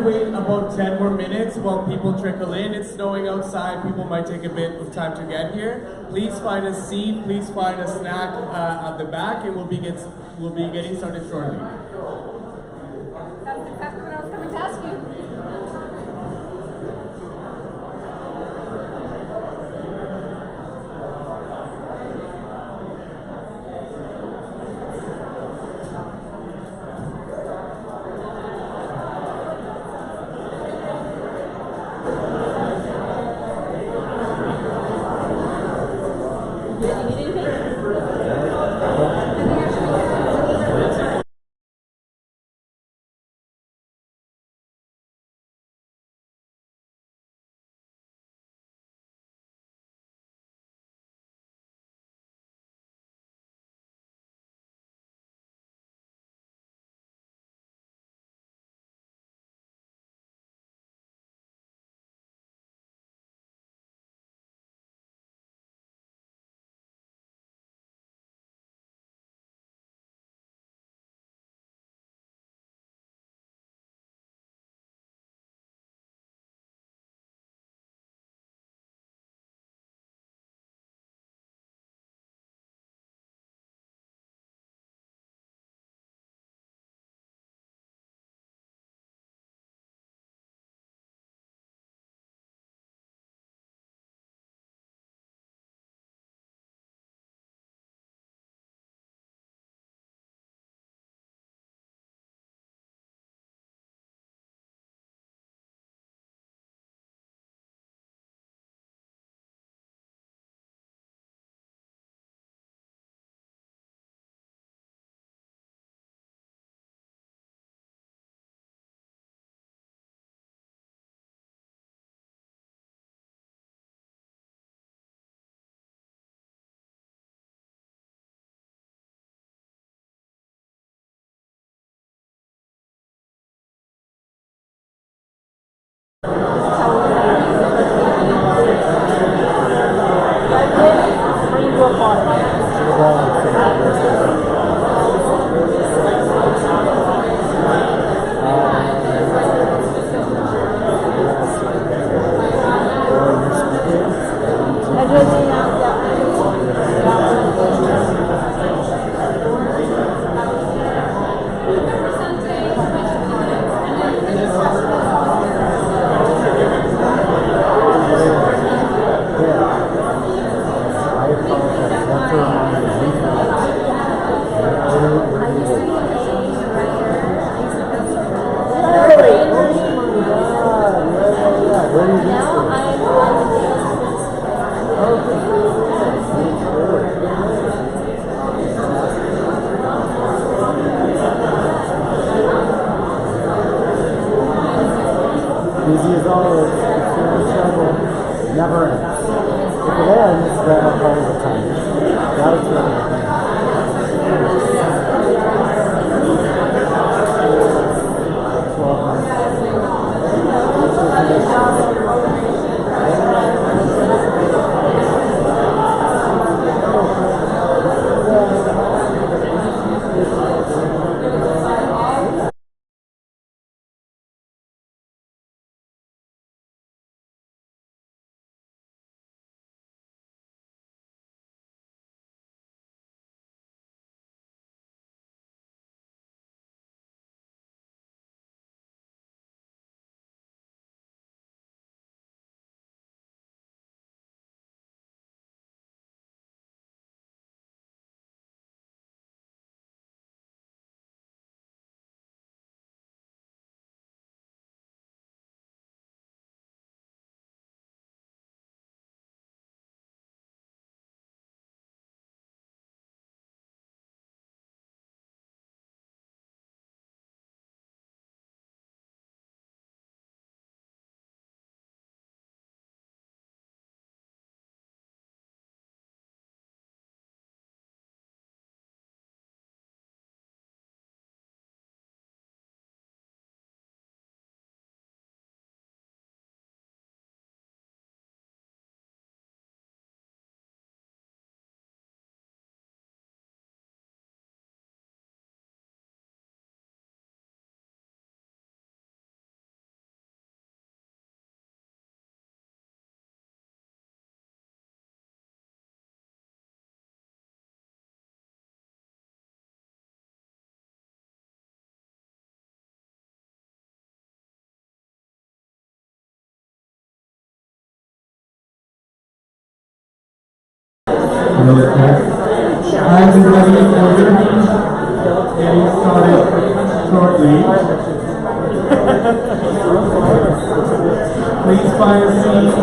wait about 10 more minutes while people trickle in. It's snowing outside. People might take a bit of time to get here. Please find a seat. Please find a snack at the back, and we'll be getting started shortly. That's exactly what I was coming to ask you. Easy as always, never ends. If it ends, then I'll call it a time. really quick. As is ready, we're going to be getting started shortly. Please find a seat.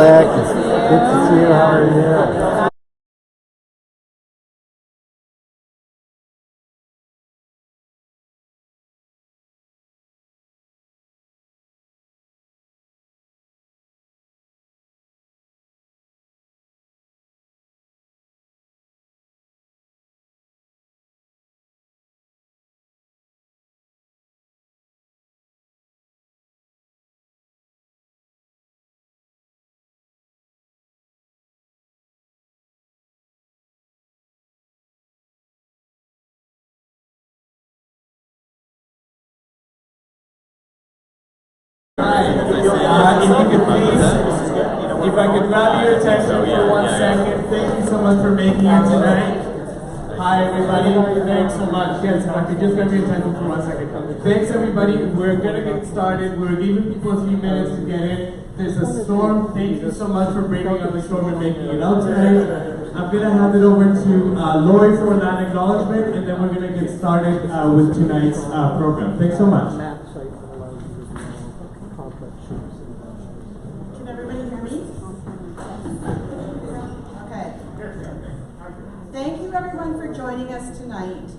Alec. Good to see you. How are you? If I could grab your attention for 1 second, thank you so much for making it tonight. Hi everybody, thanks so much. Yes, if I could just grab your attention for 1 second. Thanks everybody, we're gonna get started. We're giving people a few minutes to get in. There's a storm, thank you so much for bringing on the storm and making it out tonight. I'm gonna hand it over to Lori for that acknowledgement, and then we're gonna get started with tonight's program. Thanks so much. Can everybody hear me? Okay. Thank you everyone for joining us tonight.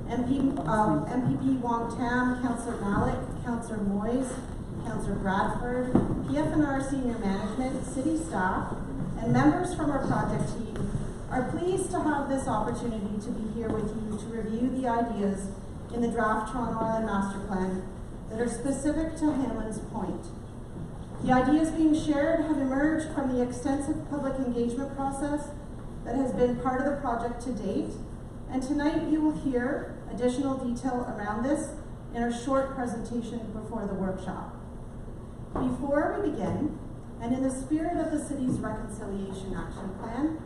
MPP Wong Tam, Councillor Malik, Councillor Moyes, Councillor Bradford, PFNR Senior Management, City staff, and members from our project team are pleased to have this opportunity to be here with you to review the ideas in the draft Toronto Island Master Plan that are specific to Hanlan's Point. The ideas being shared have emerged from the extensive public engagement process that has been part of the project to date, and tonight you will hear additional detail around this in our short presentation before the workshop. Before we begin, and in the spirit of the city's Reconciliation Action Plan,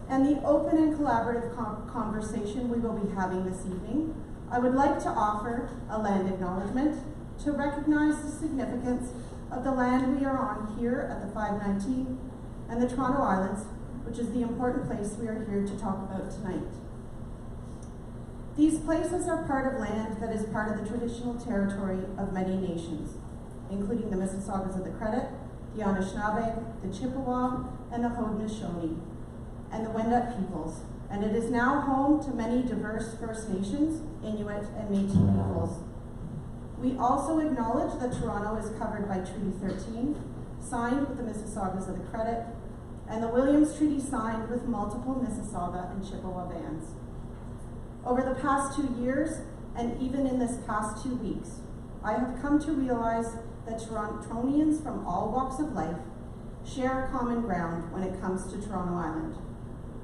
and the open and collaborative conversation we will be having this evening, I would like to offer a land acknowledgement to recognize the significance of the land we are on here at the 519 and the Toronto Islands, which is the important place we are here to talk about tonight. These places are part of land that is part of the traditional territory of many nations, including the Mississaugas of the Credit, the Anishinaabe, the Chippewa, and the Haudenosaunee, and the Wendat peoples, and it is now home to many diverse First Nations, Inuit, and Métis peoples. We also acknowledge that Toronto is covered by Treaty 13, signed with the Mississaugas of the Credit, and the Williams Treaty signed with multiple Mississauga and Chippewa bands. Over the past 2 years, and even in this past 2 weeks, I have come to realize that Torontonians from all walks of life share common ground when it comes to Toronto Island.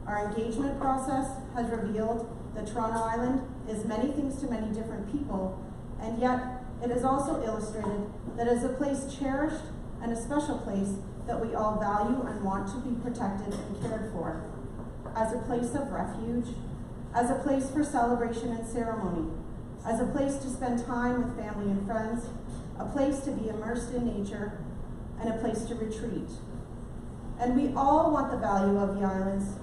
Our engagement process has revealed that Toronto Island is many things to many different people, and yet it has also illustrated that it is a place cherished and a special place that we all value and want to be protected and cared for, as a place of refuge, as a place for celebration and ceremony, as a place to spend time with family and friends, a place to be immersed in nature, and a place to retreat. And we all want the value of the islands,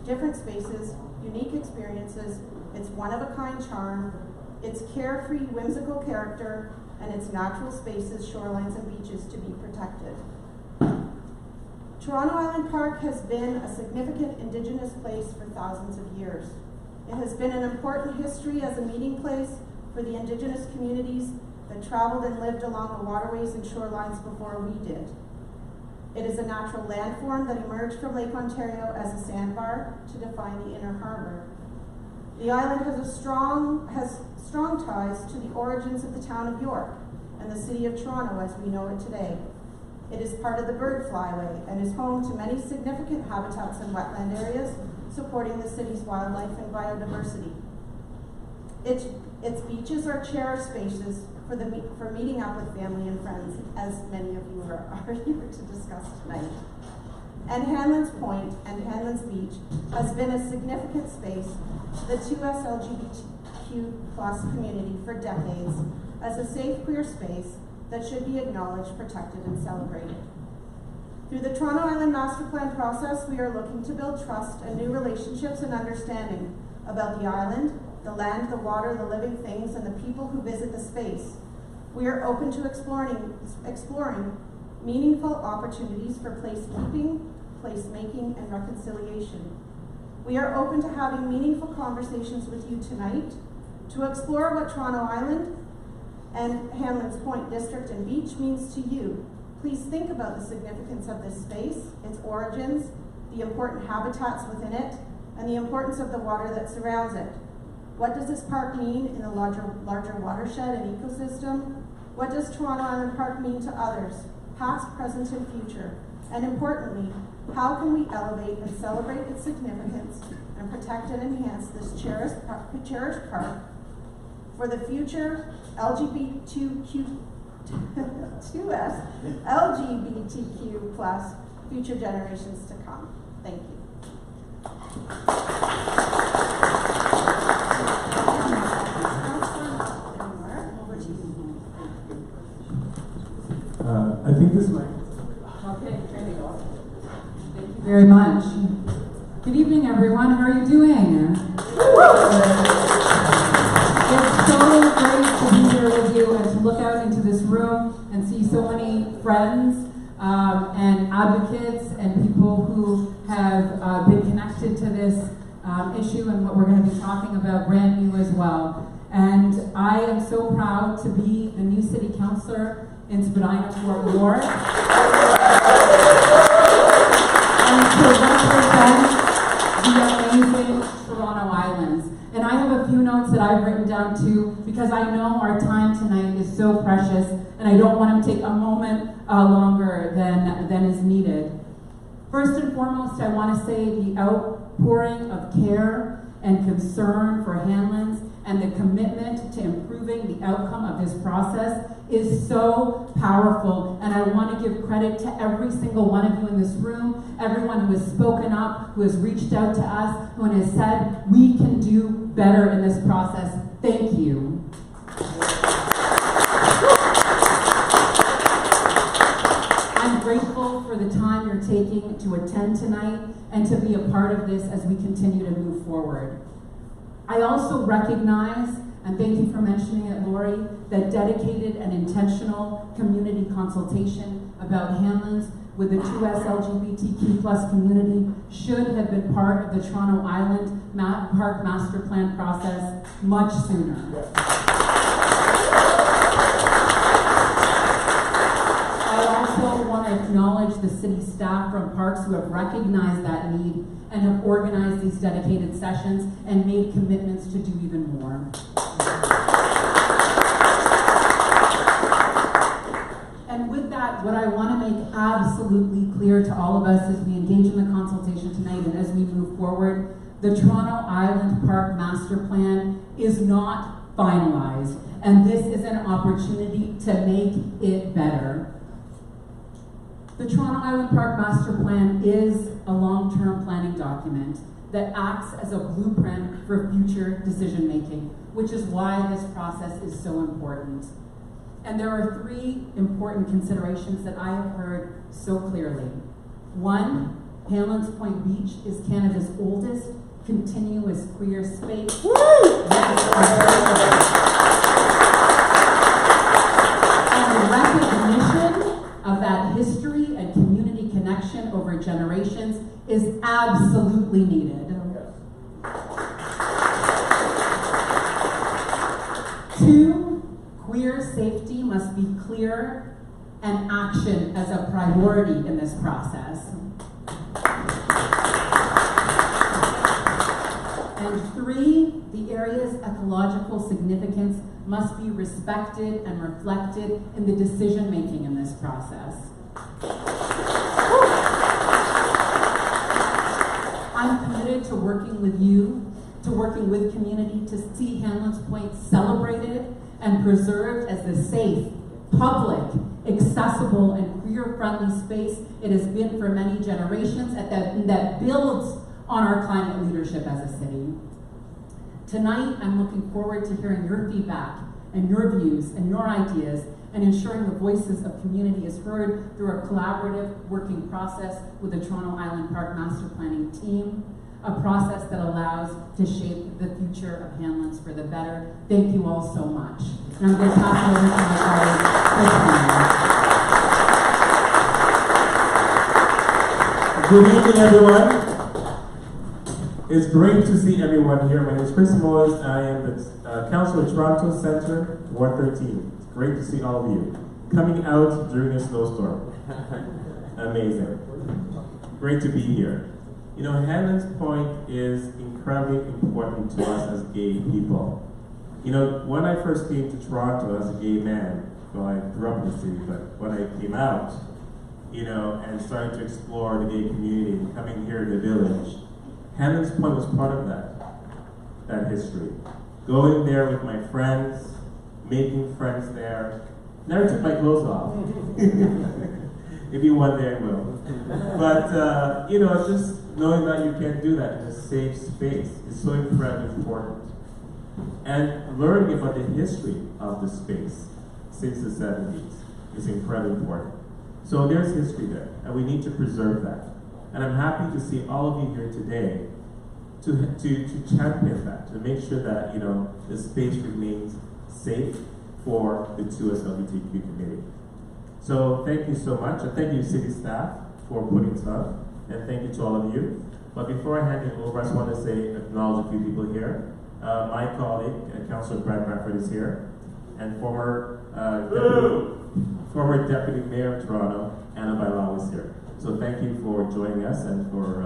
different spaces, unique experiences, its one-of-a-kind charm, its carefree, whimsical character, and its natural spaces, shorelines, and beaches to be protected. Toronto Island Park has been a significant Indigenous place for thousands of years. It has been an important history as a meeting place for the Indigenous communities that traveled and lived along the waterways and shorelines before we did. It is a natural landform that emerged from Lake Ontario as a sandbar to define the inner harbor. The island has strong ties to the origins of the town of York and the city of Toronto as we know it today. It is part of the bird flyway and is home to many significant habitats and wetland areas, supporting the city's wildlife and biodiversity. Its beaches are cherished spaces for meeting up with family and friends, as many of you are here to discuss tonight. And Hanlan's Point and Hanlan's Beach has been a significant space to the 2S LGBTQ+ community for decades as a safe queer space that should be acknowledged, protected, and celebrated. Through the Toronto Island Master Plan process, we are looking to build trust and new relationships and understanding about the island, the land, the water, the living things, and the people who visit the space. We are open to exploring meaningful opportunities for placekeeping, placemaking, and reconciliation. We are open to having meaningful conversations with you tonight to explore what Toronto Island and Hanlan's Point District and Beach means to you. Please think about the significance of this space, its origins, the important habitats within it, and the importance of the water that surrounds it. What does this park mean in a larger watershed and ecosystem? What does Toronto Island Park mean to others, past, present, and future? And importantly, how can we elevate and celebrate its significance and protect and enhance this cherished park for the future LGBTQ plus future generations to come? Thank you. I think this might. Okay, there you go. Thank you very much. Good evening, everyone. How are you doing? It's so great to be here with you and to look out into this room and see so many friends and advocates and people who have been connected to this issue and what we're going to be talking about brand new as well. And I am so proud to be the new city councillor in Spadina, Fort York, and to represent the amazing Toronto Islands. And I have a few notes that I've written down too, because I know our time tonight is so precious, and I don't want to take a moment longer than is needed. First and foremost, I want to say the outpouring of care and concern for Hanlan's and the commitment to improving the outcome of this process is so powerful. And I want to give credit to every single one of you in this room, everyone who has spoken up, who has reached out to us, who has said, we can do better in this process. Thank you. I'm grateful for the time you're taking to attend tonight and to be a part of this as we continue to move forward. I also recognize, and thank you for mentioning it, Lori, that dedicated and intentional community consultation about Hanlan's with the 2S LGBTQ plus community should have been part of the Toronto Island Park Master Plan process much sooner. I also want to acknowledge the city staff from Parks who have recognized that need and have organized these dedicated sessions and made commitments to do even more. And with that, what I want to make absolutely clear to all of us as we engage in the consultation tonight and as we move forward, the Toronto Island Park Master Plan is not finalized, and this is an opportunity to make it better. The Toronto Island Park Master Plan is a long-term planning document that acts as a blueprint for future decision-making, which is why this process is so important. And there are three important considerations that I have heard so clearly. One, Hanlan's Point Beach is Canada's oldest continuous queer space. And the recognition of that history and community connection over generations is absolutely needed. Two, queer safety must be clear and action as a priority in this process. And three, the area's ecological significance must be respected and reflected in the decision making in this process. I'm committed to working with you, to working with community to see Hanlan's Point celebrated and preserved as the safe, public, accessible, and queer-friendly space it has been for many generations and that builds on our climate leadership as a city. Tonight, I'm looking forward to hearing your feedback and your views and your ideas and ensuring the voices of community is heard through a collaborative working process with the Toronto Island Park Master Planning team, a process that allows to shape the future of Hanlan's for the better. Thank you all so much. And I'm going to pass it over to my colleague, Chris. Good evening, everyone. It's great to see everyone here. My name is Chris Moyes. I am the Councillor of Toronto Centre, Ward 13. It's great to see all of you coming out during a snowstorm. Amazing. Great to be here. You know, Hanlan's point is incredibly important to us as gay people. You know, when I first came to Toronto as a gay man, well, I grew up in the city, but when I came out, you know, and started to explore the gay community and coming here in the village, Hanlan's Point was part of that history. Going there with my friends, making friends there. Never took my clothes off. Maybe one day I will. But, you know, it's just knowing that you can do that in a safe space is so incredibly important. And learning about the history of the space since the 70s is incredibly important. So there's history there, and we need to preserve that. And I'm happy to see all of you here today to champion that, to make sure that, you know, the space remains safe for the 2SLGBTQ community. So thank you so much, and thank you city staff for putting this on, and thank you to all of you. But before I hand it over, I just want to acknowledge a few people here. My colleague, Councillor Brad Bradford is here, and former Deputy Mayor of Toronto, Anna Bailao is here. So thank you for joining us and for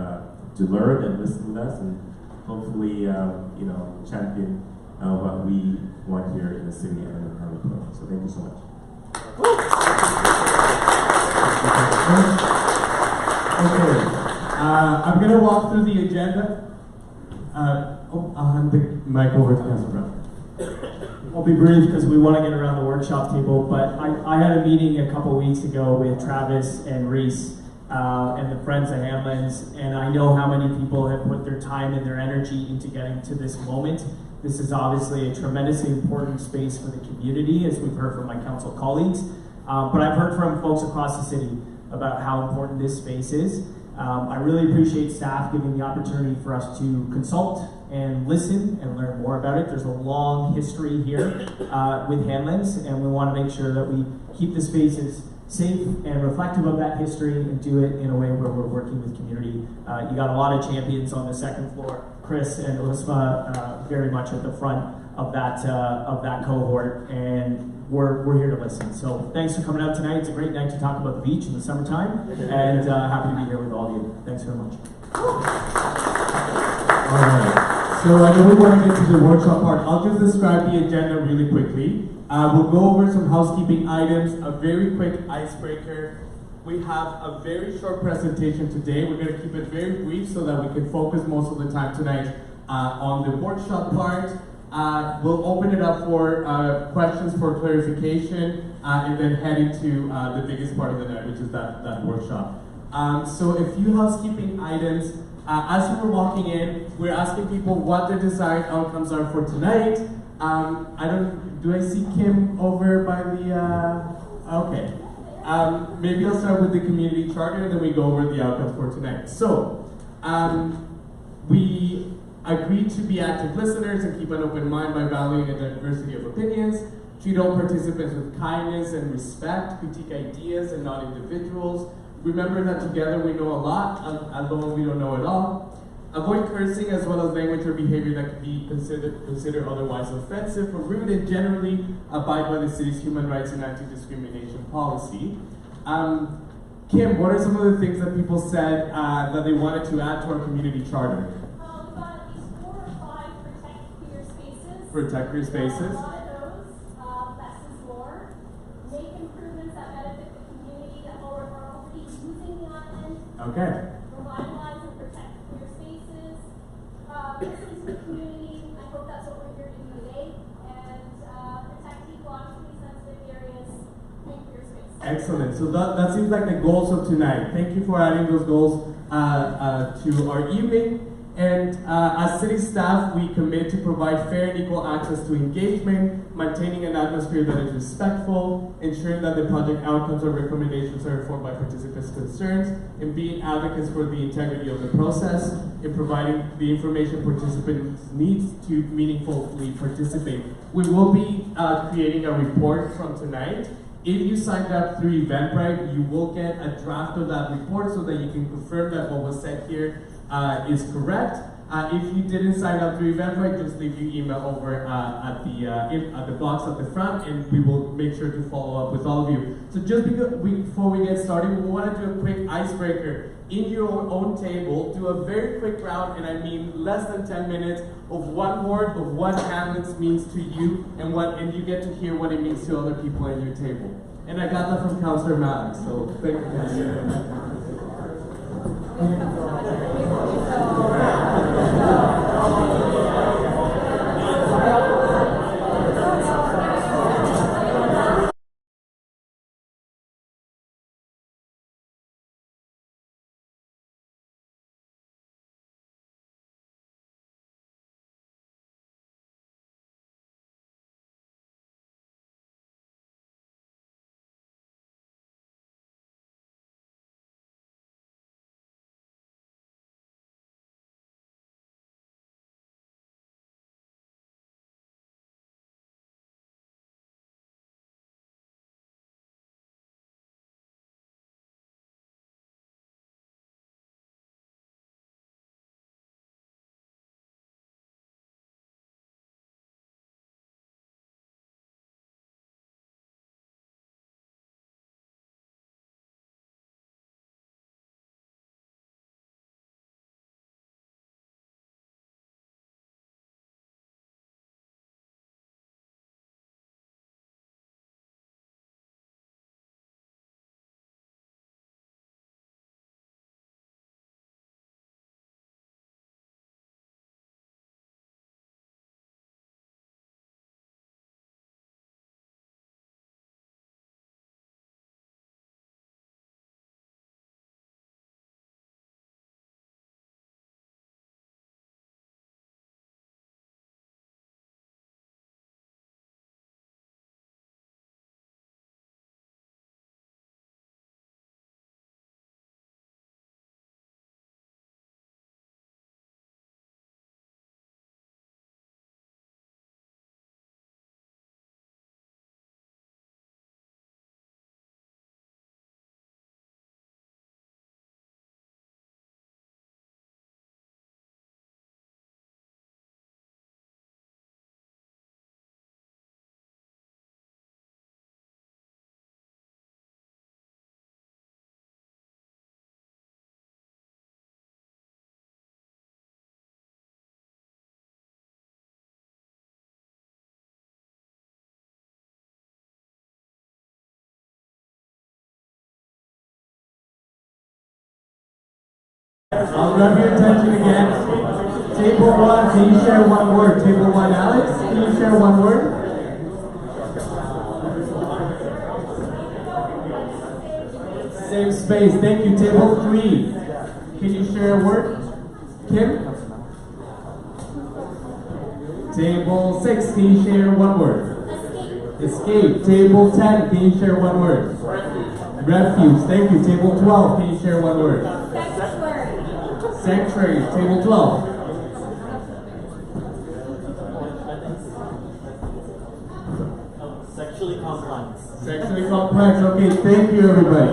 to learn and listen with us, and hopefully, you know, champion what we want here in the city and in Hanlan. So thank you so much. Okay, I'm going to walk through the agenda. I'll hand the mic over to Councillor Brown. I'll be brief because we want to get around the workshop table, but I had a meeting a couple weeks ago with Travis and Reese and the Friends of Hanlan's, and I know how many people have put their time and their energy into getting to this moment. This is obviously a tremendously important space for the community, as we've heard from my council colleagues, but I've heard from folks across the city about how important this space is. I really appreciate staff giving the opportunity for us to consult and listen and learn more about it. There's a long history here with Hanlan's, and we want to make sure that we keep the spaces safe and reflective of that history and do it in a way where we're working with community. You got a lot of champions on the second floor. Chris and Usma very much at the front of that cohort, and we're here to listen. So thanks for coming out tonight. It's a great night to talk about the beach in the summertime, and happy to be here with all of you. Thanks very much. All right. So I know we want to get to the workshop part. I'll just describe the agenda really quickly. We'll go over some housekeeping items, a very quick icebreaker. We have a very short presentation today. We're going to keep it very brief so that we can focus most of the time tonight on the workshop part. We'll open it up for questions for clarification and then head into the biggest part of the night, which is that workshop. So a few housekeeping items. As we were walking in, we're asking people what their desired outcomes are for tonight. Do I see Kim over by the, okay. Maybe I'll start with the community charter and then we go over the outcomes for tonight. So, we agreed to be active listeners and keep an open mind by valuing a diversity of opinions, treat all participants with kindness and respect, critique ideas and not individuals. Remember that together we know a lot, alone we don't know it all. Avoid cursing as well as language or behavior that could be considered otherwise offensive or rude, and generally abide by the city's human rights and anti-discrimination policy. Kim, what are some of the things that people said that they wanted to add to our community charter? We got at least 4 or 5 protect queer spaces. Protect queer spaces. A lot of those. Less is more. Make improvements that benefit the community that will refer to using the island. Okay. Revitalize and protect queer spaces. Listen to the community. I hope that's what we're here to do today. And protect ecologically sensitive areas and queer spaces. Excellent. So that seems like the goals of tonight. Thank you for adding those goals to our evening. And as city staff, we commit to provide fair and equal access to engagement, maintaining an atmosphere that is respectful, ensuring that the project outcomes or recommendations are informed by participants' concerns, and being advocates for the integrity of the process, in providing the information participants need to meaningfully participate. We will be creating a report from tonight, If you signed up through Eventbrite, you will get a draft of that report so that you can confirm that what was said here is correct. If you didn't sign up through Eventbrite, just leave your email over at the box at the front, and we will make sure to follow up with all of you. So just before we get started, we want to do a quick icebreaker. In your own table, do a very quick round, and I mean less than 10 minutes, of one word of what Hanlan means to you, and you get to hear what it means to other people at your table. And I got that from Councillor Malik, so thank you guys. I'll grab your attention again. Table 1, can you share one word? Table 1, Alex, can you share one word? Save space, thank you. Table 3, can you share a word? Kim? Table 6, can you share one word? Escape. Table 10, can you share one word? Refuge, thank you. Table 12, can you share one word? Sanctuary, table 12. Sexually complex. Sexually complex, okay, thank you everybody.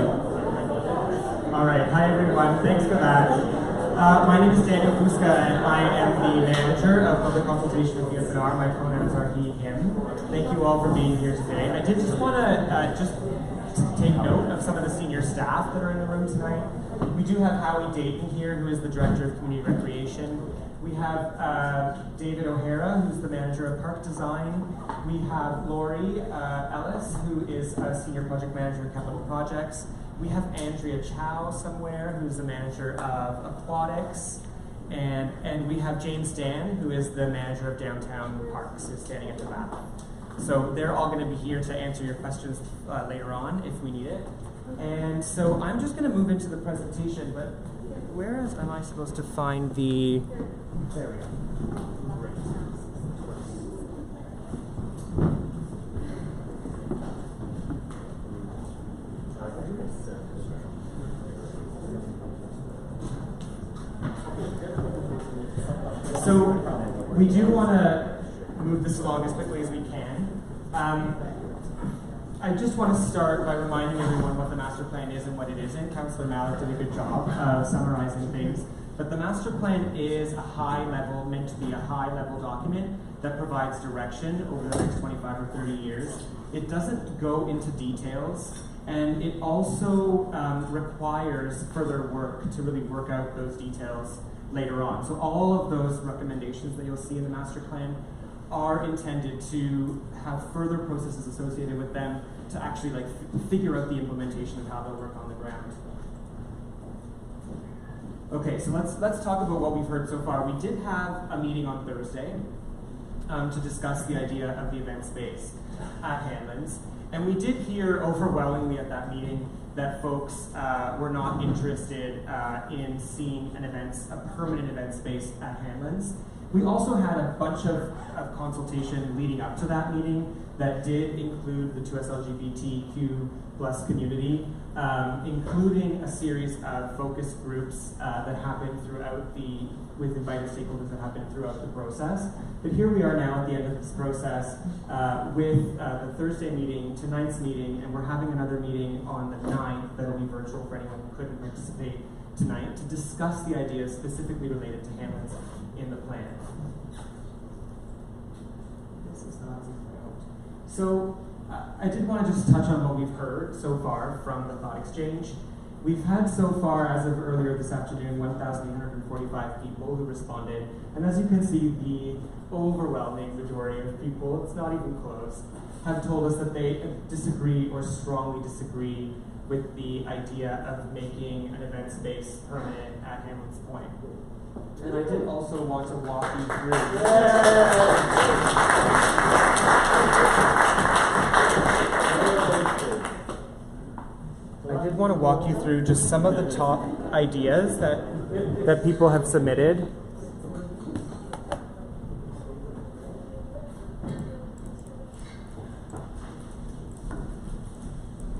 Alright, hi everyone, thanks for that. My name is Daniel Fuska, and I am the manager of public consultation with DSNR. My pronouns are he, him. Thank you all for being here today. I did just want to just take note of some of the senior staff that are in the room tonight. We do have Howie Dayton here, who is the Director of Community Recreation. We have David O'Hara, who's the Manager of Park Design. We have Lori Ellis, who is a Senior Project Manager of Capital Projects. We have Andrea Chow somewhere, who's the Manager of Aquatics. And we have James Dan, who is the Manager of Downtown Parks, who's standing at the back. So they're all going to be here to answer your questions later on if we need it. And so I'm just going to move into the presentation, but where am I supposed to find the... There we go. So we do want to move this along as quickly as we can. I just want to start by reminding everyone what the master plan is and what it isn't. Councillor Mallett did a good job of summarizing things. But the master plan is meant to be a high-level document that provides direction over the next 25 or 30 years. It doesn't go into details, and it also requires further work to really work out those details later on. So all of those recommendations that you'll see in the master plan are intended to have further processes associated with them to actually figure out the implementation of how they'll work on the ground. Okay, so let's talk about what we've heard so far. We did have a meeting on Thursday to discuss the idea of the event space at Hanlan's, and we did hear overwhelmingly at that meeting that folks were not interested in seeing a permanent event space at Hanlan's. We also had a bunch of consultation leading up to that meeting that did include the 2SLGBTQ plus community, including a series of focus groups that happened with invited stakeholders that happened throughout the process. But here we are now at the end of this process with the Thursday meeting, tonight's meeting, and we're having another meeting on the 9th that will be virtual for anyone who couldn't participate tonight to discuss the ideas specifically related to Hanlan's in the plan. This is not out. So I did want to just touch on what we've heard so far from the thought exchange. We've had so far, as of earlier this afternoon, 1,845 people who responded, and as you can see, the overwhelming majority of people, it's not even close, have told us that they disagree or strongly disagree with the idea of making an event space permanent at Hanlan's Point. And I did also want to walk you through. I did want to walk you through just some of the top ideas that people have submitted.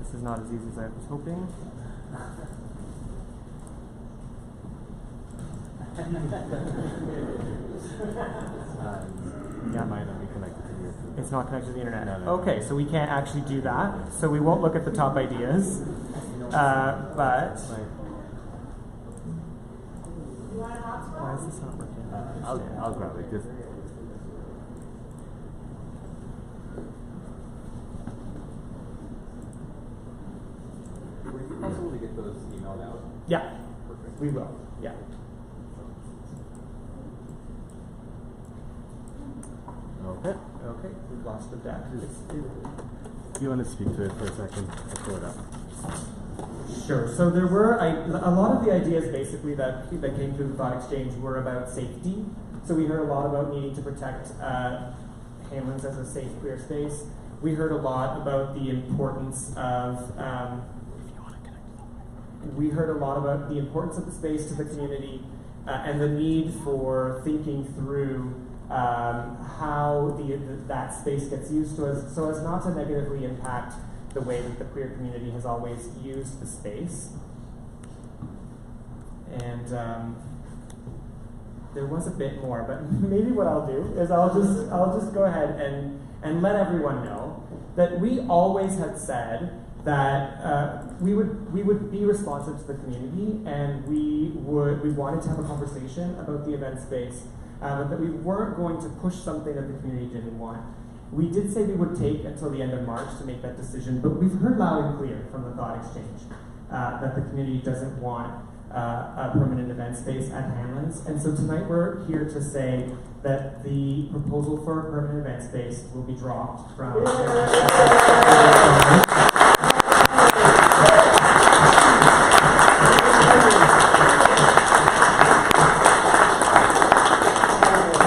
This is not as easy as I was hoping. Yeah, might not be connected to your food. It's not connected to the internet. No. Okay, so we can't actually do that. So we won't look at the top ideas. But why is this not working? I'll grab it. Just Would it be possible to get those emailed out? Yeah, Perfect. we will. Yeah. okay. Okay, we've lost the deck. Do you want to speak to it for a second? I'll pull it up. Sure. So there were a lot of the ideas basically that came through the thought exchange were about safety. So we heard a lot about needing to protect Hanlan's as a safe, queer space. We heard a lot about the importance of. We heard a lot about the importance of the space to the community and the need for thinking through how that space gets used so as not to negatively impact the way that the queer community has always used the space. And there was a bit more, but maybe what I'll do is I'll just go ahead and let everyone know that we always had said that we would be responsive to the community, and we wanted to have a conversation about the event space, but that we weren't going to push something that the community didn't want. We did say we would take until the end of March to make that decision, but we've heard loud and clear from the thought exchange that the community doesn't want a permanent event space at Hanlan's. And so tonight we're here to say that the proposal for a permanent event space will be dropped from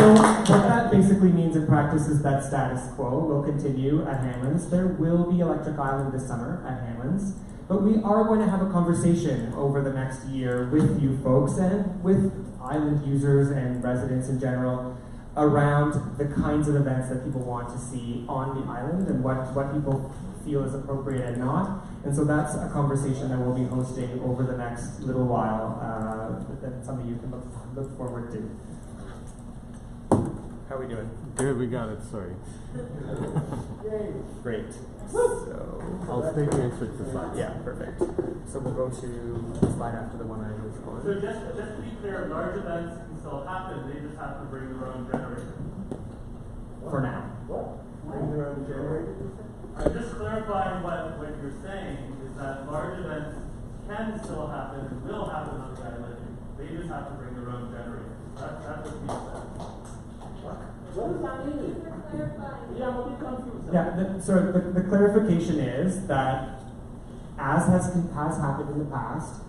So what that basically means in practice is that status quo will continue at Hanlan's. There will be Electric Island this summer at Hanlan's, but we are going to have a conversation over the next year with you folks and with island users and residents in general around the kinds of events that people want to see on the island and what people feel is appropriate and not. And so that's a conversation that we'll be hosting over the next little while, that something you can look forward to. How are we doing? Good, we got it, sorry. Great. So, I'll stay here and switch the slides. yeah, perfect. So we'll go to the slide after the one I was on. So just to be clear, large events can still happen, they just have to bring their own generator. For now. Bring their own generator? I'm just clarifying what you're saying is that large events can still happen and will happen on the island. They just have to bring their own generator. That's what you said. What does that mean? Yeah, we'll be confused. Yeah, so the clarification is that, as has happened in the past,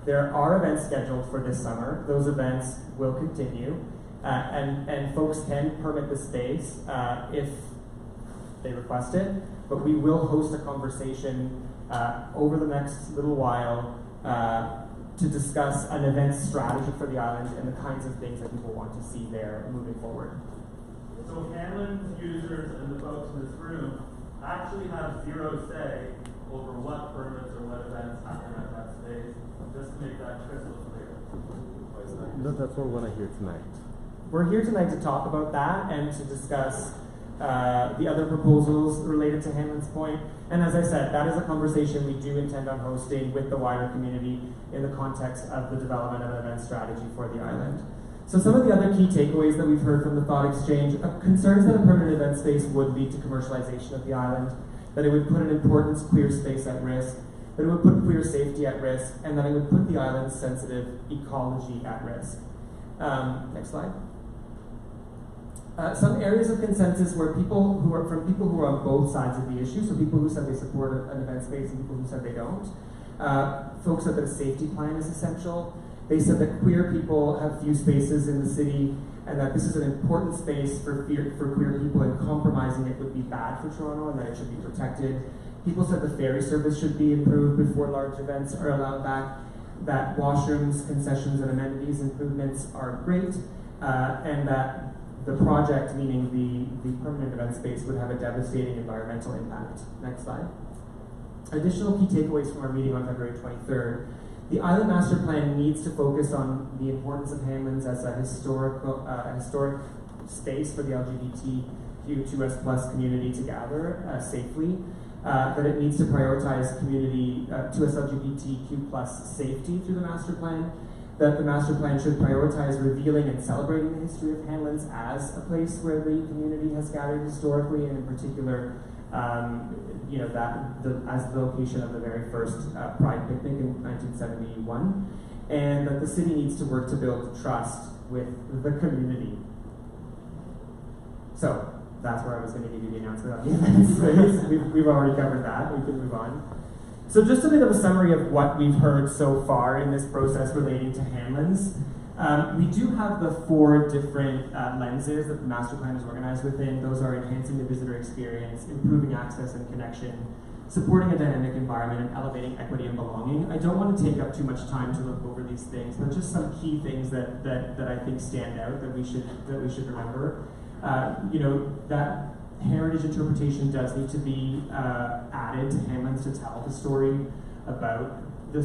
there are events scheduled for this summer. Those events will continue, and folks can permit the space if they request it. But we will host a conversation over the next little while to discuss an event strategy for the island and the kinds of things that people want to see there moving forward. So Hanlan's users and the folks in this room actually have zero say over what permits or what events happen at that space, just to make that crystal clear. No, that's what we want to hear tonight. We're here tonight to talk about that and to discuss the other proposals related to Hanlan's Point. And as I said, that is a conversation we do intend on hosting with the wider community in the context of the development of an event strategy for the island. So some of the other key takeaways that we've heard from the thought exchange are concerns that a permanent event space would lead to commercialization of the island, that it would put an important queer space at risk, that it would put queer safety at risk, and that it would put the island's sensitive ecology at risk. Next slide. Some areas of consensus were from people who are on both sides of the issue, so people who said they support an event space and people who said they don't. Folks said that a safety plan is essential. They said that queer people have few spaces in the city and that this is an important space for queer people, and compromising it would be bad for Toronto and that it should be protected. People said the ferry service should be improved before large events are allowed back, that washrooms, concessions, and amenities improvements are great, and that the project, meaning the permanent event space, would have a devastating environmental impact. Next slide. Additional key takeaways from our meeting on February 23rd. The Island Master Plan needs to focus on the importance of Hanlan's as a historic space for the LGBTQ2S+ community to gather safely. That it needs to prioritize community 2S LGBTQ+ safety through the master plan. That the master plan should prioritize revealing and celebrating the history of Hanlan's as a place where the community has gathered historically, and in particular, as the location of the very first Pride picnic in 1971, and that the city needs to work to build trust with the community. So that's where I was going to give you the announcement on the event space. We've already covered that. We can move on. So just a bit of a summary of what we've heard so far in this process relating to Hanlan's. We do have the 4 different lenses that the master plan is organized within. Those are enhancing the visitor experience, improving access and connection, supporting a dynamic environment, and elevating equity and belonging. I don't want to take up too much time to look over these things, but just some key things that I think stand out that we should remember. That heritage interpretation does need to be added to Hanlan's to tell the story about the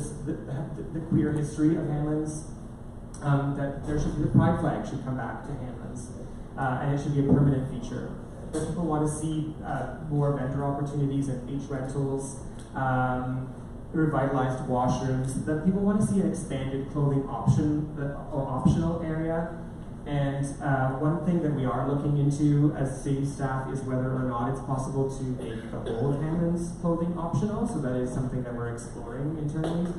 queer history of Hanlan's. That there should be the pride flag should come back to Hanlan's, and it should be a permanent feature. That people want to see more vendor opportunities and beach rentals, revitalized washrooms. That people want to see an expanded clothing optional area. And one thing that we are looking into as city staff is whether or not it's possible to make the whole of Hanlan's clothing optional. So that is something that we're exploring internally.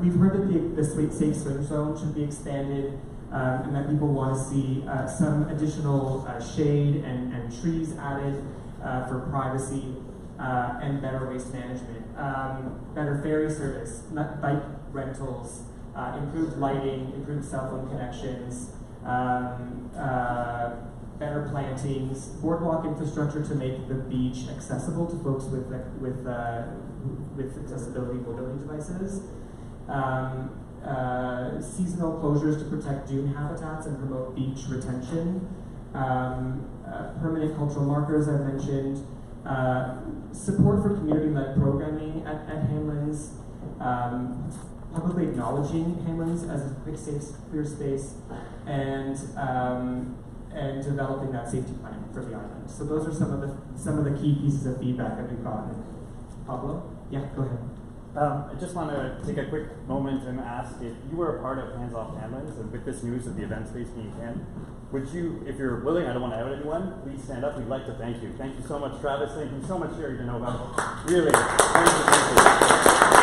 We've heard that the safe swim zone should be expanded, and that people want to see some additional shade and trees added for privacy and better waste management, better ferry service, bike rentals, improved lighting, improved cell phone connections, better plantings, boardwalk infrastructure to make the beach accessible to folks with accessibility mobility devices, seasonal closures to protect dune habitats and promote beach retention, permanent cultural markers I mentioned, support for community-led programming at Hanlan's, publicly acknowledging Hanlan's as a quick, safe, clear space, and developing that safety plan for the island. So those are some of the key pieces of feedback that we've gotten. Pablo, yeah, go ahead. I just want to take a quick moment and ask if you were a part of Hands Off Hanlan's and with this news of the event space being canned, would you, if you're willing, I don't want to out anyone, please stand up. We'd like to thank you. Thank you so much, Travis. Thank you so much, Sherry, to know about. Really, thank you.